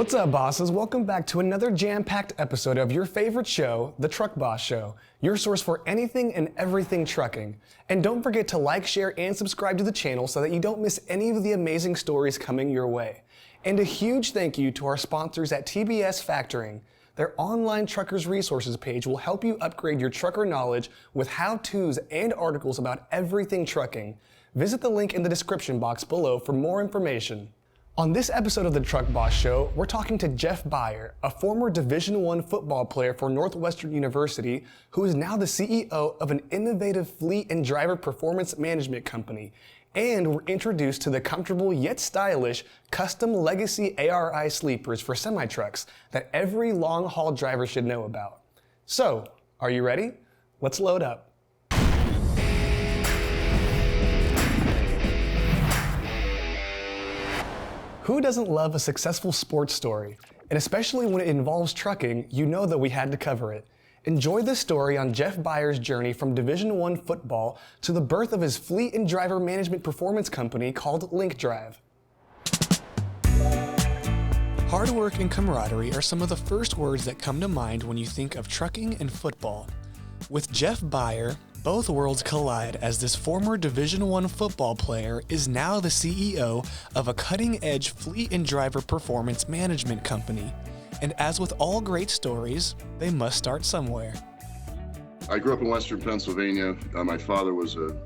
What's up, bosses? Welcome back to another jam-packed episode of your favorite show, The Truck Boss Show, your source for anything and everything trucking. And don't forget to like, share, and subscribe to the channel so that you don't miss any of the amazing stories coming your way. And a huge thank you to our sponsors at TBS Factoring. Their online truckers resources page will help you upgrade your trucker knowledge with how-tos and articles about everything trucking. Visit the link in the description box below for more information. On this episode of the Truck Boss Show, we're talking to Jeff Baer, a former Division I football player for Northwestern University, who is now the CEO of an innovative fleet and driver performance management company. And we're introduced to the comfortable yet stylish custom Legacy ARI Sleepers for semi-trucks that every long-haul driver should know about. So, are you ready? Let's load up. Who doesn't love a successful sports story? And especially when it involves trucking, you know that we had to cover it. Enjoy this story on Jeff Baer's journey from Division I football to the birth of his fleet and driver management performance company called LinkeDrive. Hard work and camaraderie are some of the first words that come to mind when you think of trucking and football. With Jeff Baer, both worlds collide as this former Division I football player is now the CEO of a cutting-edge fleet and driver performance management company. And as with all great stories, they must start somewhere. I grew up in Western Pennsylvania. My father was a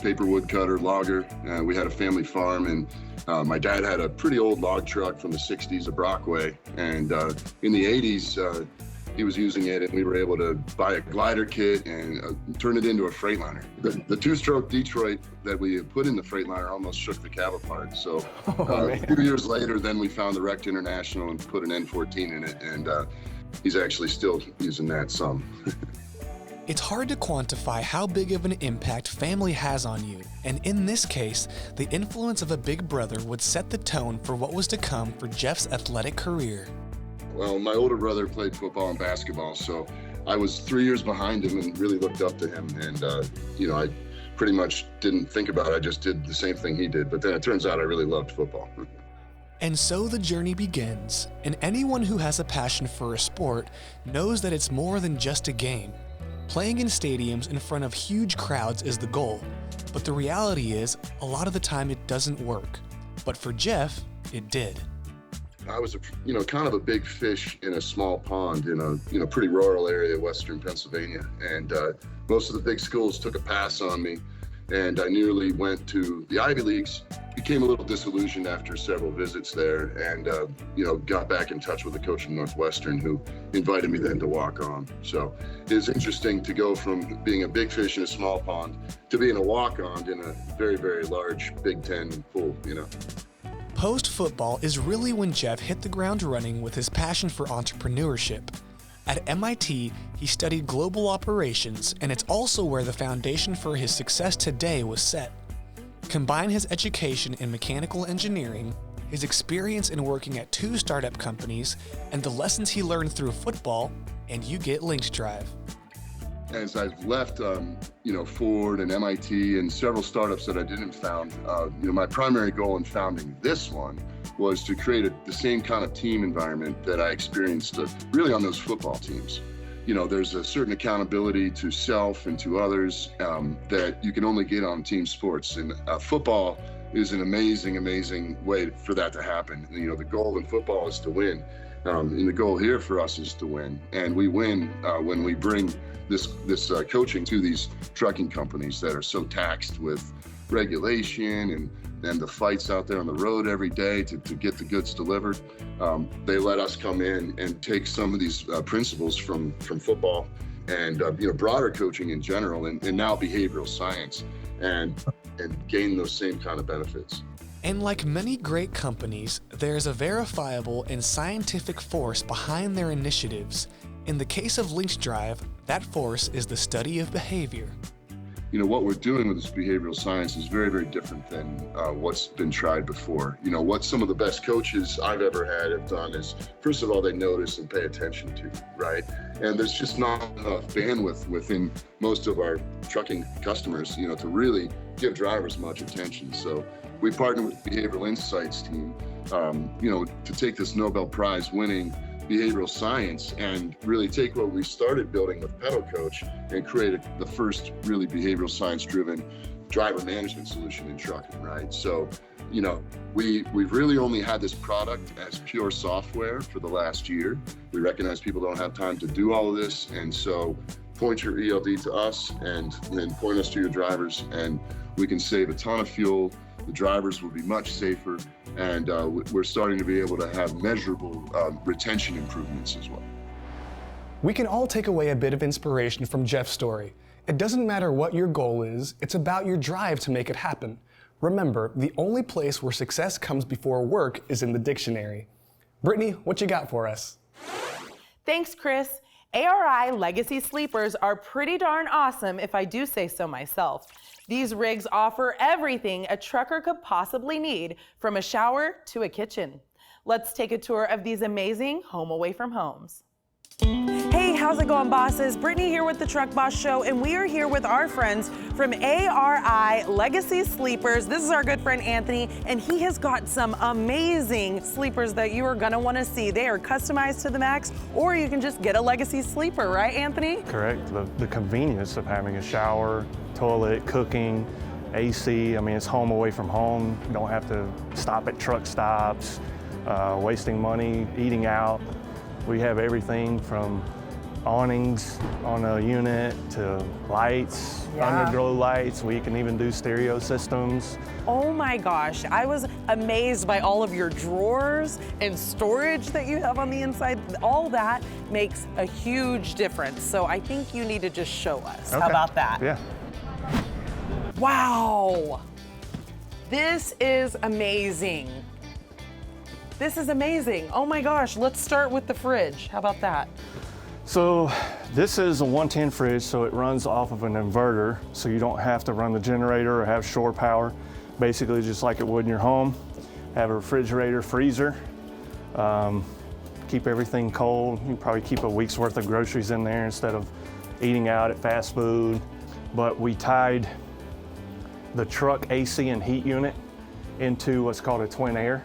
paper wood cutter, logger. We had a family farm, and my dad had a pretty old log truck from the 60s, a Brockway. And in the 80s, he was using it, and we were able to buy a glider kit and turn it into a Freightliner. The two-stroke Detroit that we had put in the Freightliner almost shook the cab apart. So a few years later, then we found the Wrecked International and put an N14 in it, and he's actually still using that some. It's hard to quantify how big of an impact family has on you, and in this case, the influence of a big brother would set the tone for what was to come for Jeff's athletic career. Well, my older brother played football and basketball, so I was 3 years behind him and really looked up to him. And, I pretty much didn't think about it. I just did the same thing he did. But then it turns out I really loved football. And so the journey begins, and anyone who has a passion for a sport knows that it's more than just a game. Playing in stadiums in front of huge crowds is the goal, but the reality is, a lot of the time it doesn't work. But for Jeff, it did. I was, kind of a big fish in a small pond in a, pretty rural area of Western Pennsylvania. And most of the big schools took a pass on me, and I nearly went to the Ivy Leagues. Became a little disillusioned after several visits there, and, got back in touch with the coach from Northwestern, who invited me then to walk on. So it was interesting to go from being a big fish in a small pond to being a walk-on in a very, very large Big Ten pool, Post-football is really when Jeff hit the ground running with his passion for entrepreneurship. At MIT, he studied global operations, and it's also where the foundation for his success today was set. Combine his education in mechanical engineering, his experience in working at 2 startup companies, and the lessons he learned through football, and you get LinkeDrive. As I've left, Ford and MIT and several startups that I didn't found, my primary goal in founding this one was to create the same kind of team environment that I experienced really on those football teams. There's a certain accountability to self and to others that you can only get on team sports. And football is an amazing, amazing way for that to happen. The goal in football is to win. And the goal here for us is to win. And we win when we bring this coaching to these trucking companies that are so taxed with regulation and the fights out there on the road every day to get the goods delivered. They let us come in and take some of these principles from football and broader coaching in general and now behavioral science and gain those same kind of benefits. And like many great companies, there's a verifiable and scientific force behind their initiatives. In the case of LinkeDrive, that force is the study of behavior. What we're doing with this behavioral science is very, very different than what's been tried before. What some of the best coaches I've ever had have done is, first of all, they notice and pay attention to, right? And there's just not enough bandwidth within most of our trucking customers, to really give drivers much attention. So we partner with the Behavioral Insights team to take this Nobel Prize winning behavioral science and really take what we started building with Pedal Coach and create the first really behavioral science driven driver management solution in trucking, right? So, we've really only had this product as pure software for the last year. We recognize people don't have time to do all of this, and so point your ELD to us and then point us to your drivers, and we can save a ton of fuel. The drivers will be much safer, and we're starting to be able to have measurable retention improvements as well. We can all take away a bit of inspiration from Jeff's story. It doesn't matter what your goal is, it's about your drive to make it happen. Remember, the only place where success comes before work is in the dictionary. Brittany, what you got for us? Thanks, Chris. ARI Legacy Sleepers are pretty darn awesome, if I do say so myself. These rigs offer everything a trucker could possibly need, from a shower to a kitchen. Let's take a tour of these amazing home away from homes. Hey, how's it going, bosses? Brittany here with the Truck Boss Show, and we are here with our friends from ARI Legacy Sleepers. This is our good friend Anthony, and he has got some amazing sleepers that you are gonna wanna see. They are customized to the max, or you can just get a Legacy sleeper, right, Anthony? Correct. The convenience of having a shower, toilet, cooking, AC, it's home away from home. You don't have to stop at truck stops, wasting money, eating out. We have everything from awnings on a unit to lights, underglow lights. We can even do stereo systems. Oh my gosh, I was amazed by all of your drawers and storage that you have on the inside. All that makes a huge difference. So I think you need to just show us. Okay. How about that? Yeah. Wow, this is amazing. This is amazing. Oh my gosh, let's start with the fridge. How about that? So this is a 110 fridge, so it runs off of an inverter, so you don't have to run the generator or have shore power. Basically just like it would in your home. Have a refrigerator, freezer, keep everything cold. You can probably keep a week's worth of groceries in there instead of eating out at fast food. But we tied the truck AC and heat unit into what's called a twin air.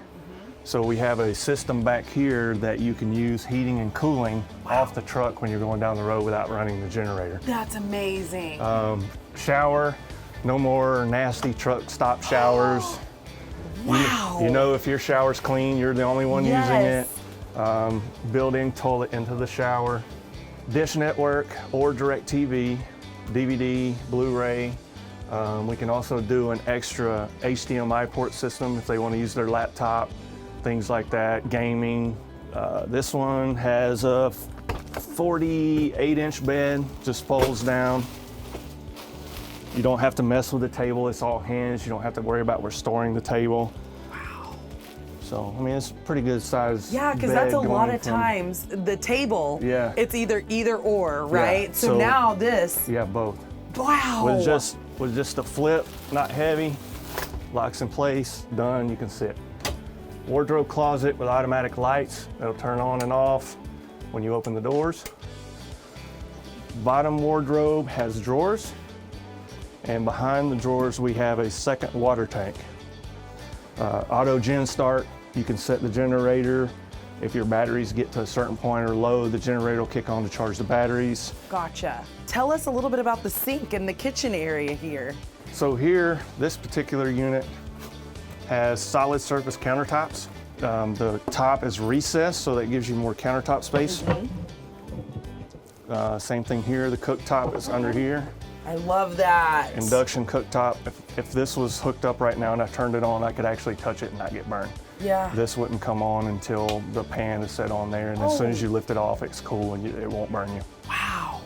So we have a system back here that you can use heating and cooling off the truck when you're going down the road without running the generator. That's amazing. Shower, no more nasty truck stop showers. Wow. You know if your shower's clean, you're the only one using it. Built-in toilet into the shower. Dish network or DirecTV, DVD, Blu-ray. We can also do an extra HDMI port system if they want to use their laptop. Things like that, gaming. This one has a 48-inch bed, just folds down. You don't have to mess with the table, it's all hinged. You don't have to worry about where storing the table. Wow. So, it's a pretty good size. Yeah, because that's a lot of times, the table, it's either or, right? Yeah. So now this. You have both. Wow. With just a flip, not heavy, locks in place, done, you can sit. Wardrobe closet with automatic lights that'll turn on and off when you open the doors. Bottom wardrobe has drawers, and behind the drawers we have a second water tank. Auto gen start, you can set the generator. If your batteries get to a certain point or low, the generator will kick on to charge the batteries. Gotcha. Tell us a little bit about the sink and the kitchen area here. So here, this particular unit has solid surface countertops. The top is recessed, so that gives you more countertop space. Same thing here, the cooktop is under here. I love that. Induction cooktop. If this was hooked up right now and I turned it on, I could actually touch it and not get burned. Yeah. This wouldn't come on until the pan is set on there, and as soon as you lift it off, it's cool and it won't burn you. Wow.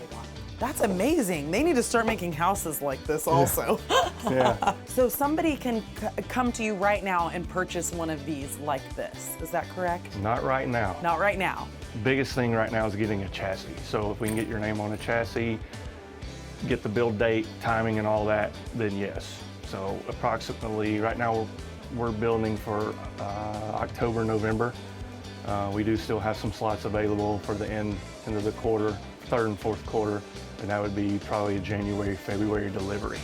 That's amazing. They need to start making houses like this also. Yeah. So somebody can come to you right now and purchase one of these like this. Is that correct? Not right now. Not right now. Biggest thing right now is getting a chassis. So if we can get your name on a chassis, get the build date, timing and all that, then yes. So approximately, right now we're building for October, November. We do still have some slots available for the end of the quarter, third and fourth quarter, and that would be probably a January, February delivery.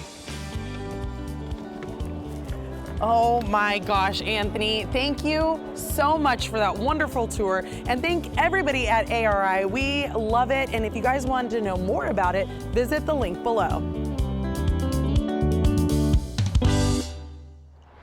Oh my gosh, Anthony, thank you so much for that wonderful tour. And thank everybody at ARI. We love it. And if you guys wanted to know more about it, visit the link below.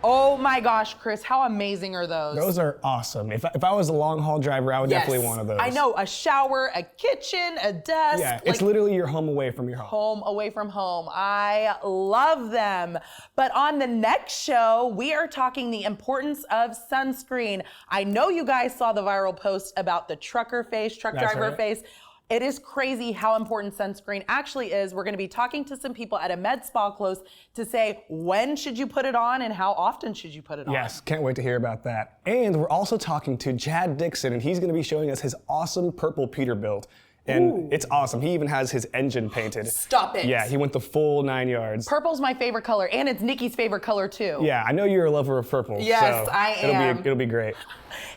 Oh my gosh, Chris, how amazing are those? Those are awesome. If I was a long haul driver, I would definitely want one of those. I know, a shower, a kitchen, a desk. Yeah, it's literally your home away from your home. Home away from home. I love them. But on the next show, we are talking the importance of sunscreen. I know you guys saw the viral post about the trucker face, truck driver face. It is crazy how important sunscreen actually is. We're going to be talking to some people at a med spa close to say when should you put it on and how often should you put it on. Yes, can't wait to hear about that. And we're also talking to Chad Dixon, and he's going to be showing us his awesome purple Peterbilt. And it's awesome. He even has his engine painted. Stop it. Yeah, he went the full 9 yards. Purple's my favorite color, and it's Nikki's favorite color too. Yeah, I know you're a lover of purple. Yes, so I am. It'll be great.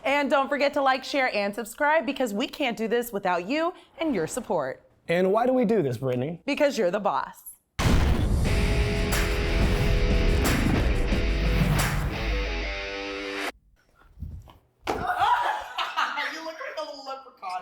And don't forget to like, share, and subscribe because we can't do this without you and your support. And why do we do this, Brittany? Because you're the boss. You look like a little leprechaun.